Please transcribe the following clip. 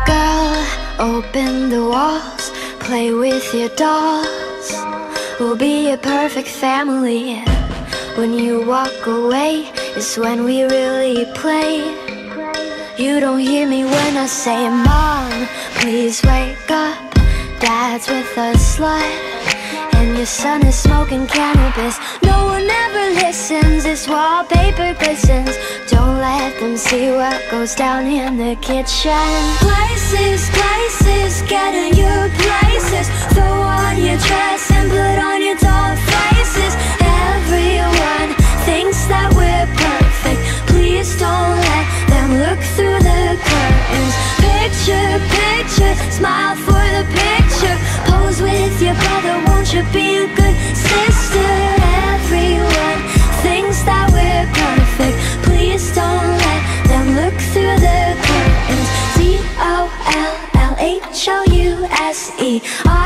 girl, open the walls, play with your dolls. We'll be a perfect family. When you walk away is when we really play. You don't hear me when I say, Mom, please wake up. Dad's with a slut, and your son is smoking cannabis. No one ever listens, this wallpaper glistens. Don't let them see what goes down in the kitchen. Places, places, get in your places. Throw on your dress and put on your doll faces. Everyone thinks that we're perfect. Please don't let them look through the curtains. Picture, picture, smile for the picture. Pose with your brother, won't you be a good sister? Everyone thinks that we're perfect. Please don't let them look through the curtains. DOLLHOUSE